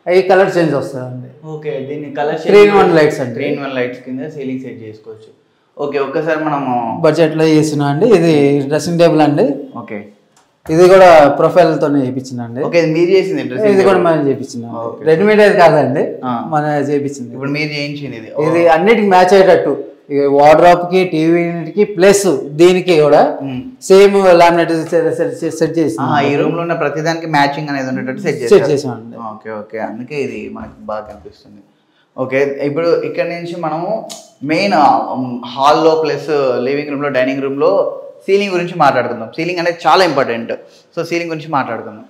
ఈ కలర్ చేంజ్ వస్తుందండి. ఓకే. దీన్ని కలర్ 3-in-1 లైట్స్ అండి. 3-in-1 లైట్స్ కింద సీలింగ్ సెట్ చేసుకోవచ్చు. ఓకే. ఒక్కసారి మనము బడ్జెట్ లో చేసినా అండి. ఇది డ్రెస్సింగ్ టేబుల్ అండి. ఓకే. ఇది కూడా ప్రొఫైల్ తోనే చేయించిందండి. ఓకే. మీరు చేసింది ఇది కూడా మనం చేయించినాం. రెడీమేడ్ అయితే కాదండి, మన చేయించింది. ఇప్పుడు మీరు చేయించింది ఇది అన్నిటికి మ్యాచ్ అయ్యేటట్టు వార్డ్రోబ్ కి, టీవీ కి ప్లస్ దీనికి కూడా సేమ్ లామినేట్ సెట్ చేసి ఈ రూమ్ లో ఉన్న ప్రతి దానికి మ్యాచింగ్ అనేది ఉండేటట్టు సెట్ చేసామండి. ఓకే. ఓకే. అందుకే ఇది మనకి బాగా కనిపిస్తుంది. ఓకే. ఇప్పుడు ఇక్కడ నుంచి మనము మెయిన్ హాల్లో ప్లస్ లివింగ్ రూమ్ లో, డైనింగ్ రూమ్ లో సీలింగ్ గురించి మాట్లాడుకుందాం. సీలింగ్ అనేది చాలా ఇంపార్టెంట్. సో సీలింగ్ గురించి మాట్లాడుకుందాం.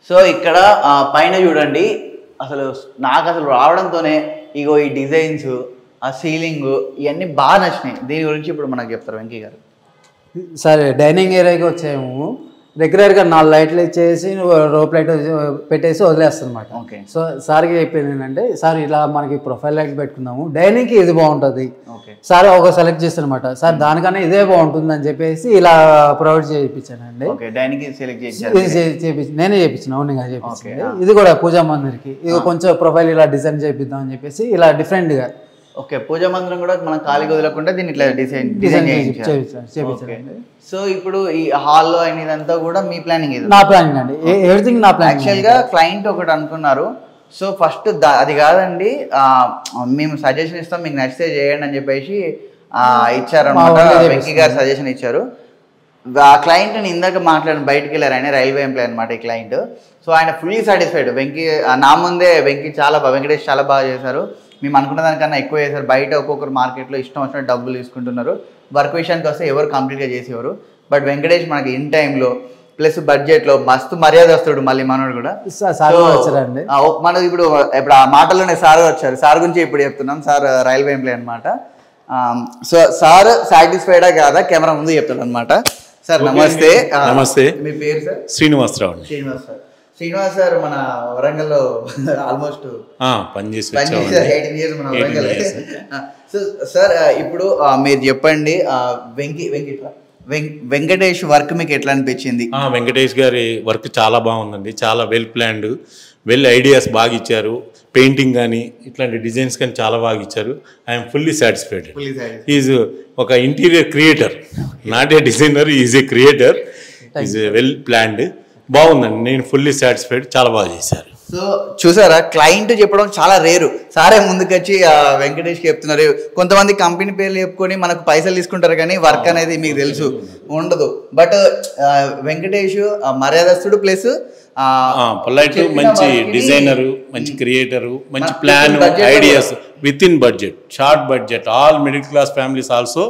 సో ఇక్కడ పైన చూడండి, అసలు నాకు అసలు రావడంతోనే ఇగో ఈ డిజైన్స్, ఆ సీలింగ్ ఇవన్నీ బాగా నచ్చినాయి. దీని గురించి ఇప్పుడు మనకు చెప్తారు వెంకీ గారు. సరే, డైనింగ్ ఏరియాకి వచ్చాము. రెగ్యులర్గా 4 లైట్లు ఇచ్చేసి రోప్ లైట్ పెట్టేసి వదిలేస్తాను అనమాట. ఓకే. సో సార్కి చెప్పింది ఏంటంటే, సార్ ఇలా మనకి ప్రొఫైల్ లైట్ పెట్టుకున్నాము, డైనింగ్కి ఇది బాగుంటుంది. సార్ ఒక సెలెక్ట్ చేస్తాను అనమాట. సార్ దానికన్నా ఇదే బాగుంటుంది అని చెప్పేసి ఇలా ప్రొవైడ్ చేయించానండి. నేనే చేయించిన, అవును చేయించాను. ఇది కూడా పూజా మందిర్కి ఇది కొంచెం ప్రొఫైల్ ఇలా డిజైన్ చేపిద్దాం అని చెప్పేసి ఇలా డిఫరెంట్గా. ఓకే. పూజా మందిరం కూడా మనం ఖాళీగా వదలకుండా దీన్ని ఇట్లా డిజైన్ చేయించారు. సో ఇప్పుడు ఈ హాల్లో అయిన ఇదంతా కూడా మీ ప్లానింగ్? నా ప్లానింగ్ అండి, ఎవ్రీథింగ్ నా ప్లానింగ్. యాక్చువల్గా క్లయింట్ ఒకటి అనుకున్నారు. సో ఫస్ట్ అది కాదండి, మేము సజెషన్ ఇస్తాం, మీకు నచ్చితే చేయండి అని చెప్పేసి ఇచ్చారనమాట. వెంకీ గారు సజెషన్ ఇచ్చారు. ఆ క్లయింట్ని ఇందాక మాట్లాడిన బయటకు వెళ్ళారు, ఆయన రైల్వే ఎంప్లాయ్ అనమాట ఈ క్లయింట్. సో ఆయన ఫుల్లీ సాటిస్ఫైడ్. వెంకీ నా ముందే వెంకటేష్ చాలా బాగా చేశారు, మేము అనుకున్న దానికన్నా ఎక్కువ చేశారు. బయట ఒక్కొక్కరు మార్కెట్లో ఇష్టం వచ్చినట్టు డబ్బులు తీసుకుంటున్నారు. వర్క్ విషయానికి వస్తే ఎవరు కంప్లీట్గా చేసేవారు. బట్ వెంకటేష్ మనకి ఇన్ టైంలో ప్లస్ బడ్జెట్ లో మస్తు మర్యాద వస్తాడు మళ్ళీ మనోడు కూడా. సార్ వచ్చారండి. మనం ఇప్పుడు ఆ మాటల్లోనే సార్ వచ్చారు. సార్ గురించి ఇప్పుడు చెప్తున్నాం. సార్ రైల్వే ఎంప్లాయ్ అనమాట. సో సార్ సాటిస్ఫైడా కాదా కెమెరా ముందు చెప్తాడు అనమాట. సార్ నమస్తే. నమస్తే. మీ పేరు సార్? శ్రీనివాసరావు. శ్రీనివాస్ సార్ మన వరంగల్లో ఆల్మోస్ట్ పనిచేసి 18 years మన వరంగల్. సో సార్ ఇప్పుడు మీరు చెప్పండి, వెంకటేష్ వర్క్ మీకు ఎట్లా అనిపించింది? వెంకటేష్ గారి వర్క్ చాలా బాగుందండి. చాలా వెల్ ప్లాన్డ్, వెల్ ఐడియాస్ బాగా ఇచ్చారు. పెయింటింగ్ కానీ ఇట్లాంటి డిజైన్స్ కానీ చాలా బాగా ఇచ్చారు. I'm fully satisfied. ఈజ్ ఒక interior creator, not a designer, is a creator. Is well planned. బాగుందండి. నేను ఫుల్లీ సాటిస్ఫైడ్. చాలా బాగా చేశారు. సో చూసారా, క్లయింట్ చెప్పడం చాలా రేరు. సారే ముందుకొచ్చి వెంకటేష్కి చెప్తున్నారు. కొంతమంది కంపెనీ పేర్లు చెప్పుకొని మనకు పైసలు తీసుకుంటారు కానీ వర్క్ అనేది మీకు తెలుసు ఉండదు. బట్ వెంకటేష్ మర్యాదస్తుడు, ప్లస్ పొలైట్, మంచి డిజైనరు, మంచి క్రియేటరు, మంచి plan, ideas with in budget, short budget. All middle class families also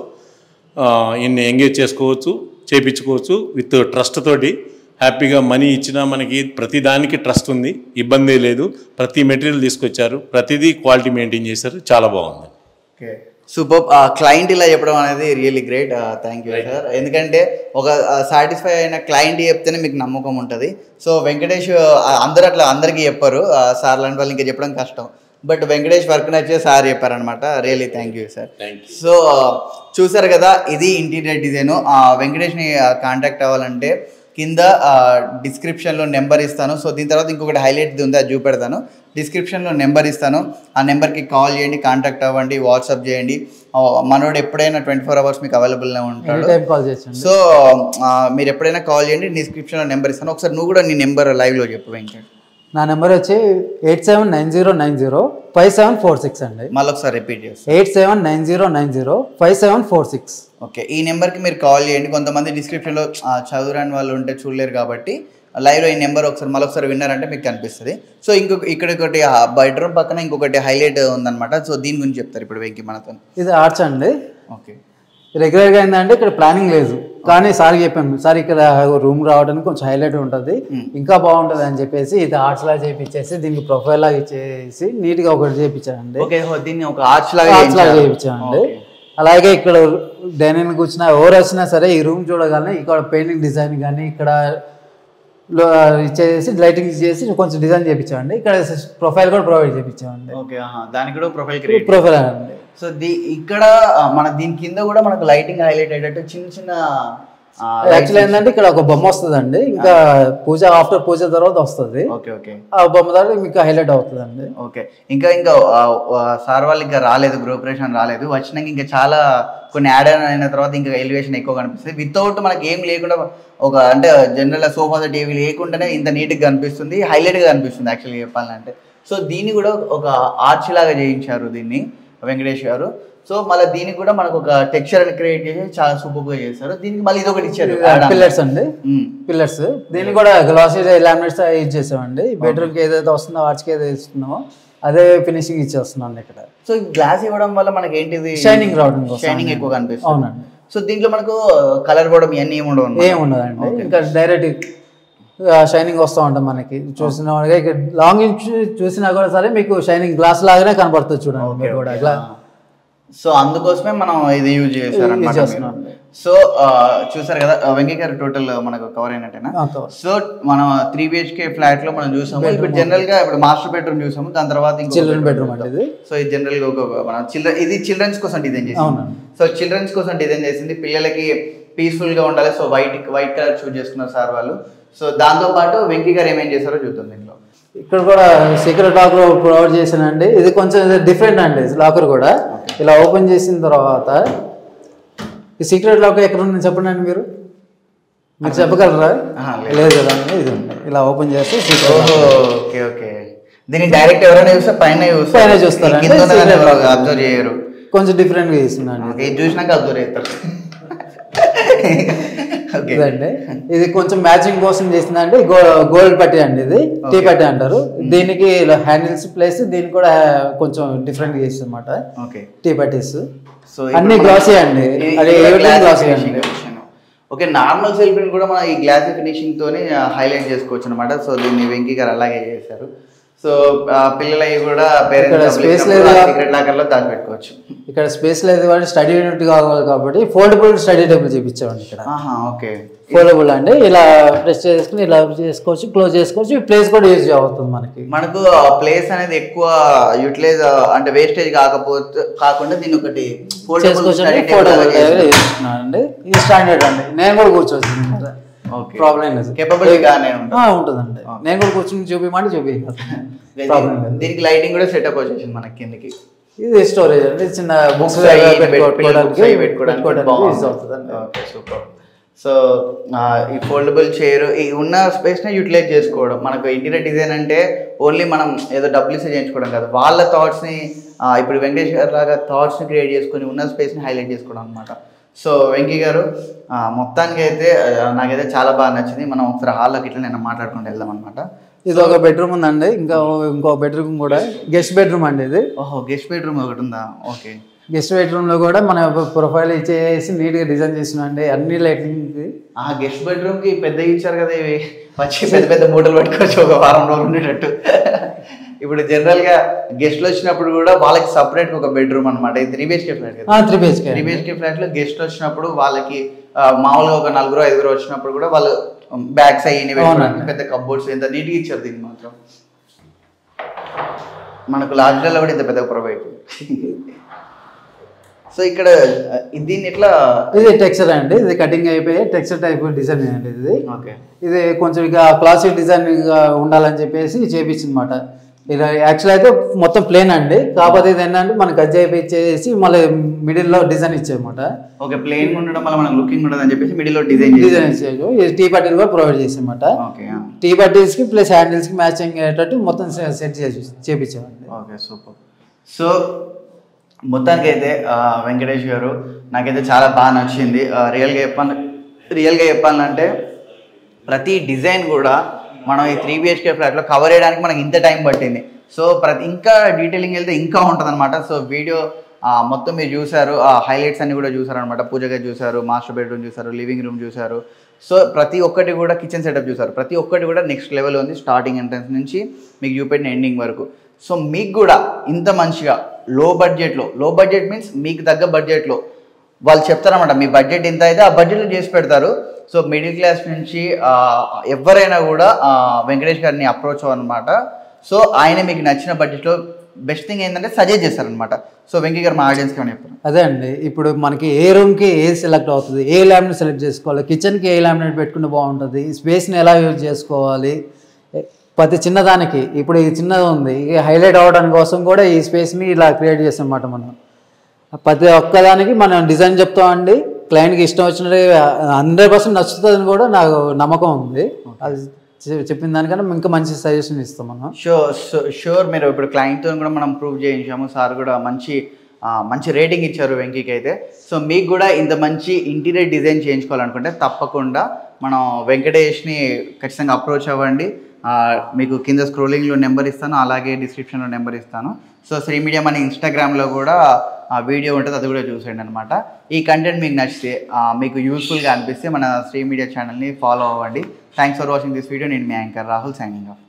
ఇన్ని ఎంగేజ్ చేసుకోవచ్చు, చేయించుకోవచ్చు విత్ ట్రస్ట్ తోటి. హ్యాపీగా మనీ ఇచ్చినా మనకి ప్రతి దానికి ట్రస్ట్ ఉంది, ఇబ్బంది లేదు. ప్రతి మెటీరియల్ తీసుకొచ్చారు, ప్రతిదీ క్వాలిటీ మెయింటైన్ చేశారు. చాలా బాగుంది. Okay, super. క్లయింట్ ఇలా చెప్పడం అనేది really great. Thank you sir. ఎందుకంటే ఒక సాటిస్ఫై అయిన క్లయింట్ చెప్తేనే మీకు నమ్మకం ఉంటుంది. సో వెంకటేష్ అందరూ అట్లా అందరికీ చెప్పారు, సార్ లాంటి వాళ్ళు ఇంకా చెప్పడం కష్టం. బట్ వెంకటేష్ వర్క్ నచ్చే సార్ చెప్పారనమాట. Really thank you sir. So చూసారు కదా, ఇది ఇంటీరియర్ డిజైన్. వెంకటేష్ని కాంటాక్ట్ అవ్వాలంటే కింద డిస్క్రిప్షన్లో నెంబర్ ఇస్తాను. సో దీని తర్వాత ఇంకొకటి హైలైట్ ఉంది, అది చూపెడతాను. డిస్క్రిప్షన్లో నెంబర్ ఇస్తాను. ఆ నెంబర్కి కాల్ చేయండి, కాంటాక్ట్ అవ్వండి, వాట్సాప్ చేయండి. మనోడు ఎప్పుడైనా 24 hours మీకు అవైలబుల్గా ఉంటాడు. సో మీరు ఎప్పుడైనా కాల్ చేయండి. డిస్క్రిప్షన్లో నెంబర్ ఇస్తాను. ఒకసారి నువ్వు కూడా నీ నెంబర్ లైవ్లో చెప్పు వెంకట్. నా నెంబర్ వచ్చి 8790905746 అండి. మళ్ళీ ఒకసారి రిపీట్ చేస్తాను, 8790905746. ఓకే, ఈ నెంబర్కి మీరు కాల్ చేయండి. కొంతమంది డిస్క్రిప్షన్లో చదువురాని వాళ్ళు ఉంటే చూడలేరు కాబట్టి లైవ్లో ఈ నెంబర్ మళ్ళొకసారి విన్నారంటే మీకు కనిపిస్తుంది. సో ఇక్కడ ఒకటి బెడ్రూమ్ పక్కన ఇంకొకటి హైలైట్ ఉందన్నమాట. సో దీని గురించి చెప్తారు ఇప్పుడు వెంకీ మనతో. ఇది ఆర్చ్ అండి. ఓకే, రెగ్యులర్గా ఏంటంటే ఇక్కడ ప్లానింగ్ లేదు, కానీ సార్కి చెప్పాను, సార్ ఇక్కడ రూమ్ రావడానికి కొంచెం హైలైట్ ఉంటుంది, ఇంకా బాగుంటుంది అని చెప్పేసి ఇది ఆర్చ్ లాగా చేయించేసి దీనికి ప్రొఫైల్ లాగా ఇచ్చేసి నీట్గా ఒకటి చేయించానండి. దీన్ని ఒక ఆర్చ్ లాగా చేయించామండి. అలాగే ఇక్కడ డైనింగ్ కూర్చున్నా ఎవరు వచ్చినా సరే ఈ రూమ్ చూడగానే ఇక్కడ పెయింటింగ్ డిజైన్ కానీ ఇక్కడ ఇచ్చేసి లైటింగ్ చేసి కొంచెం డిజైన్ చేయించామండి. ఇక్కడ ప్రొఫైల్ కూడా ప్రొవైడ్ చేయించామండి. ఓకే, దానికి కూడా ప్రొఫైల్ అండి. సో ఇక్కడ మన దీని కింద కూడా మనకు లైటింగ్ హైలైట్ అయ్యేటట్టు చిన్న చిన్న యాక్చువల్ ఏంటంటే ఇక్కడ ఒక బొమ్మ వస్తుందండి. ఇంకా పూజ ఆఫ్టర్ పూజ తర్వాత వస్తుంది. ఓకే ఓకే, ఆ బొమ్మ తర్వాత మీకు హైలైట్ అవుతుందండి. ఓకే, ఇంకా సార్ వాళ్ళు ఇంకా రాలేదు, గృహప్రవేశం రాలేదు. వచ్చినాక ఇంకా చాలా కొన్ని యాడ్ అయిన తర్వాత ఇంకా ఎలివేషన్ ఎక్కువ కనిపిస్తుంది. వితౌట్ మనకి ఏం లేకుండా ఒక అంటే జనరల్ సోఫా టీవీ లేకుండానే ఇంత నీట్గా కనిపిస్తుంది, హైలైట్గా కనిపిస్తుంది యాక్చువల్గా చెప్పాలంటే. సో దీన్ని కూడా ఒక ఆర్చ్ లాగా చేయించారు దీన్ని వెంకటేష్ గారు. సో మళ్ళీ దీనికి కూడా మనకు ఒక టెక్స్చర్ అని క్రియేట్ చేసి చాలా సూపర్ గా చేస్తారు. దీనికి మళ్ళీ ఇది ఒకటి ఇచ్చారు, పిల్లర్స్ అండి. పిల్లర్స్ దీనికి కూడా గ్లాసీ లామినేట్స్ యూజ్ చేసామండి. బెడ్రూమ్ కి ఏదైతే వస్తుందో ఆర్చ్ కి ఏదైతే ఇస్తున్నామో అదే ఫినిషింగ్ ఇచ్చేస్తున్నాం ఇక్కడ. సో గ్లాస్ ఇవ్వడం వల్ల మనకి ఏంటిది షైనింగ్ రావడం, షైనింగ్ ఎక్కువ కనిపిస్తుంది. అవునండి. సో దీంట్లో మనకు కలర్ కూడా ఇవన్నీ ఏముండదండి. ఇంకా డైరెక్ట్ షైనింగ్ వస్తూ ఉంటాం మనకి. చూసిన ఇక్కడ లాంగ్ చూసినా కూడా సరే మీకు షైనింగ్ గ్లాస్ లాగానే కనబడుతుంది చూడండి కూడా. సో అందుకోసమే మనం ఇది యూజ్ చేస్తున్నాం. సో చూసారు కదా వెంకీ గారు, టోటల్ మనకు కవర్ అయినట్టేనా? సో మనం 3 BHK ఫ్లాట్ లో మనం చూసాము. ఇప్పుడు జనరల్ గా ఇప్పుడు మాస్టర్ బెడ్రూమ్ చూసాము, దాని తర్వాత చిల్డ్రన్ బెడ్రూమ్ అండి. సో ఇది జనరల్ గా మనం ఇది చిల్డ్రన్స్ కోసం డిజైన్ చేసింది. సో చిల్డ్రన్స్ కోసం డిజైన్ చేసింది, పిల్లలకి పీస్ఫుల్ గా ఉండాలి. సో వైట్ కలర్ చూస్ చేసుకున్నారు సార్ వాళ్ళు. సో దాంతో పాటు వెంకీ గారు ఏమేం చేశారో చూద్దాం. దీంట్లో ఇక్కడ కూడా సీక్రెట్ లాకర్ ప్రొవైడ్ చేశానండి. ఇది కొంచెం డిఫరెంట్ అండి. లాకర్ కూడా ఇలా ఓపెన్ చేసిన తర్వాత ఈ సీక్రెట్ లాకర్ ఎక్కడ ఉందని చెప్పండి అండి, మీరు చెప్పగలరా? లేదు కదా, ఇది ఇలా ఓపెన్ చేస్తే ఓకే ఓకే. దీన్ని డైరెక్ట్ ఎవరైనా చూస్తే పైన చూస్తారు, అబ్జర్వ్ చేయరు. కొంచెం డిఫరెంట్ గా ఇస్తున్నాను, చూసినాక అబ్జర్వ్ చేస్తారు. ఇదండి ఇది కొంచెం మ్యాచింగ్ కోసం చేసిందండి. గోల్డ్ పట్టి అండి, ఇది టీ పట్టి అంటారు. దీనికి హ్యాండిల్స్ ప్లేస్ దీనికి కూడా కొంచెం డిఫరెంట్ గా చేస్తుంది అనమాట. టీ పట్టీస్ అన్ని గ్లాసీ అండి, అది గ్లాసీ అండి. ఓకే, నార్మల్ సెల్ఫీని కూడా మనం ఈ గ్లాసీ ఫినిషింగ్ తోని హైలైట్ చేసుకోవచ్చు అనమాట. సో దీన్ని వెంకీ గారు అలాగే చేశారు. సో పిల్లలవి కూడా పేరెంట్స్ సీక్రెట్ లాకర్ లో దాచిపెట్టుకోవచ్చు. ఇక్కడ స్పేస్ లేదు కాబట్టి స్టడీ యూనిట్ కావాలి కాబట్టి ఫోల్డబుల్ స్టడీ టేబుల్ చూపించామండి ఇక్కడ. ఓకే, ఫోల్డబుల్ అండి, ఇలా ప్రెస్ చేసుకుని ఇలా చేసుకోవచ్చు, క్లోజ్ చేసుకోవచ్చు. ప్లేస్ కూడా యూజ్ అవుతుంది మనకు ప్లేస్ అనేది ఎక్కువ యూటిలైజ్ అంటే వేస్టేజ్ కాకుండా దీన్ని ఒకటి అండి. ఇది స్టాండర్డ్ అండి, నేను కూడా కూర్చోవచ్చు, ప్రాబ్లం లేదు, కేపబుల్గానే ఉంటుందండి. నేను కూడా కూర్చొని చూపించమంటే ప్రాబ్లం లేదు. దీనికి లైటింగ్ కూడా సెటప్ వచ్చేసింది మనకి కిందకి. ఇది స్టోరేజ్ అండి, చిన్న బుక్స్ పెట్టుకోవడానికి యూజ్ అవుతుందండి. Okay, super. సో ఈ ఫోల్డబుల్ చైర్ ఈ ఉన్న స్పేస్ని యూటిలైజ్ చేసుకోవడం. మనకు ఇంటీరియర్ డిజైన్ అంటే ఓన్లీ మనం ఏదో డబ్బులు ఇస్తే చేయించుకోవడం కాదు, వాళ్ళ థాట్స్ని ఇప్పుడు వెంకటేష్ గారు లాగా థాట్స్ని క్రియేట్ చేసుకొని ఉన్న స్పేస్ని హైలైట్ చేసుకోవడం అనమాట. సో వెంకీ గారు మొత్తానికి అయితే నాకైతే చాలా బాగా నచ్చింది. మనం ఒకసారి హాల్లోకి ఇట్లా నేను మాట్లాడుకుంటూ వెళ్దాం అనమాట. ఇది ఒక బెడ్రూమ్ ఉందండి, ఇంకో బెడ్రూమ్ కూడా గెస్ట్ బెడ్రూమ్ అండి ఇది. ఓహో, గెస్ట్ బెడ్రూమ్ ఒకటి ఉందా? ఓకే, గెస్ట్ బెడ్రూమ్ లో కూడా మన ప్రొఫైల్ ఇచ్చేసి నీట్ గా డిజైన్ చేసినండి, అన్ని లైటింగ్. గెస్ట్ బెడ్రూమ్ కి పెద్దగా ఇచ్చారు కదా, ఇవి వచ్చి పెద్ద పెద్ద మూటలు పట్టుకోవచ్చు ఒక వారం రోజులు ఉండేటట్టు. ఇప్పుడు జనరల్ గా గెస్ట్లు వచ్చినప్పుడు కూడా వాళ్ళకి సపరేట్ ఒక బెడ్రూమ్ అనమాట. ఇది 3 BHK ఫ్లాట్ కదా. 3 BHK ఫ్లాట్ లో గెస్ట్ వచ్చినప్పుడు వాళ్ళకి మామూలుగా ఒక 4-5 వచ్చినప్పుడు కూడా వాళ్ళు బ్యాగ్స్ అయ్యి పెద్ద కబోర్డ్స్ ఎంత నీట్గా ఇచ్చారు. దీన్ని మాత్రం మనకు లాడ్జ్లలో కూడా ఇంత పెద్ద ప్రొవైడ్. సో ఇక్కడ దీన్ని ఎట్లా, ఇది టెక్స్చర్ అండి, ఇది కటింగ్ అయిపోయి టెక్స్చర్ టైప్ డిజైన్ అండి ఇది. ఓకే, ఇది కొంచెం ఇక క్లాసిక్ డిజైన్ ఉండాలని చెప్పేసి చేపించిందన్నమాట. ఇది యాక్చువల్ అయితే మొత్తం ప్లేన్ అండి, కాకపోతే ఇది ఏంటంటే మనకి గజ్జ అయిపోయి మళ్ళీ మిడిల్ లో డిజైన్ ఇచ్చాయన్నమాట. ఓకే, ప్లేన్ ఉండడం వల్ల మనకు లుకింగ్ ఉండదు అని చెప్పేసి మిడిల్ లో డిజైన్ ఇచ్చారు. టీ పట్టీలు కూడా ప్రొవైడ్ చేసామన్నమాట. టీ పట్టీస్ కి ప్లస్ హ్యాండిల్స్ కి మ్యాచింగ్ అయ్యేటట్టు మొత్తం సెట్ చేపించామండి. Okay, super. సో మొత్తానికి అయితే వెంకటేష్ గారు నాకైతే చాలా బాగా నచ్చింది. రియల్గా చెప్పాలంటే ప్రతి డిజైన్ కూడా మనం ఈ 3 BHK ఫ్లాట్లో కవర్ చేయడానికి మనకి ఇంత టైం పట్టింది. సో ఇంకా డీటెయిలింగ్ వెళ్తే ఇంకా ఉంటుంది అనమాట. సో వీడియో మొత్తం మీరు చూసారు, హైలైట్స్ అన్ని కూడా చూసారు అనమాట. పూజ గది చూసారు, మాస్టర్ బెడ్రూమ్ చూసారు, లివింగ్ రూమ్ చూసారు. సో ప్రతి ఒక్కటి కూడా కిచెన్ సెటప్ చూసారు. ప్రతి ఒక్కటి కూడా నెక్స్ట్ లెవెల్ ఉంది, స్టార్టింగ్ ఎంట్రన్స్ నుంచి మీకు చూపెట్టిన ఎండింగ్ వరకు. సో మీకు కూడా ఇంత మంచిగా లో బడ్జెట్ మీన్స్ మీకు తగ్గ బడ్జెట్లో వాళ్ళు చెప్తారన్నమాట. మీ బడ్జెట్ ఎంత అయితే ఆ బడ్జెట్లో చేసి పెడతారు. సో మిడిల్ క్లాస్ నుంచి ఎవరైనా కూడా వెంకటేష్ గారిని అప్రోచ్ అవ్వనమాట. సో ఆయన మీకు నచ్చిన బడ్జెట్లో బెస్ట్ థింగ్ ఏంటంటే సజెస్ట్ చేస్తారనమాట. సో వెంకీ గారు మా ఆడియన్స్కి ఏమైనా చెప్తారు? అదే అండి, ఇప్పుడు మనకి ఏ రూమ్కి ఏ సెలెక్ట్ అవుతుంది, ఏ ల్యామినేట్ సెలెక్ట్ చేసుకోవాలి, కిచెన్కి ఏ ల్యామినేట్ పెట్టుకుంటే బాగుంటుంది, స్పేస్ని ఎలా యూజ్ చేసుకోవాలి, ప్రతి చిన్నదానికి. ఇప్పుడు ఇది చిన్నది ఉంది, హైలైట్ అవ్వడానికి కోసం కూడా ఈ స్పేస్ని ఇలా క్రియేట్ చేస్తామన్నమాట. మనం ప్రతి ఒక్కదానికి మనం డిజైన్ చెప్తామండి. క్లయింట్కి ఇష్టం వచ్చినట్టు 100% నచ్చుతుందని కూడా నాకు నమ్మకం ఉంది. అది చెప్పిన దానికన్నా ఇంకా మంచి సజెషన్ ఇస్తాం మనం. షూర్. మీరు ఇప్పుడు క్లయింట్తో కూడా మనం ప్రూవ్ చేయించాము. సార్ కూడా మంచి రేటింగ్ ఇచ్చారు వెంకీకి అయితే. సో మీకు కూడా ఇంత మంచి ఇంటీరియర్ డిజైన్ చేయించుకోవాలనుకుంటే తప్పకుండా మనం వెంకటేష్ని ఖచ్చితంగా అప్రోచ్ అవ్వండి. మీకు కింద స్క్రోలింగ్లో నెంబర్ ఇస్తాను, అలాగే డిస్క్రిప్షన్లో నెంబర్ ఇస్తాను. సో శ్రీ మీడియా మన ఇన్స్టాగ్రామ్లో కూడా వీడియో ఉంటుంది, అది కూడా చూసేయండి అనమాట. ఈ కంటెంట్ మీకు నచ్చితే, మీకు యూస్ఫుల్గా అనిపిస్తే మన శ్రీ మీడియా ఛానల్ని ఫాలో అవ్వండి. Thanks for watching this video. నేను మీ యాంకర్ రాహుల్, సైనింగ్ ఆఫ్.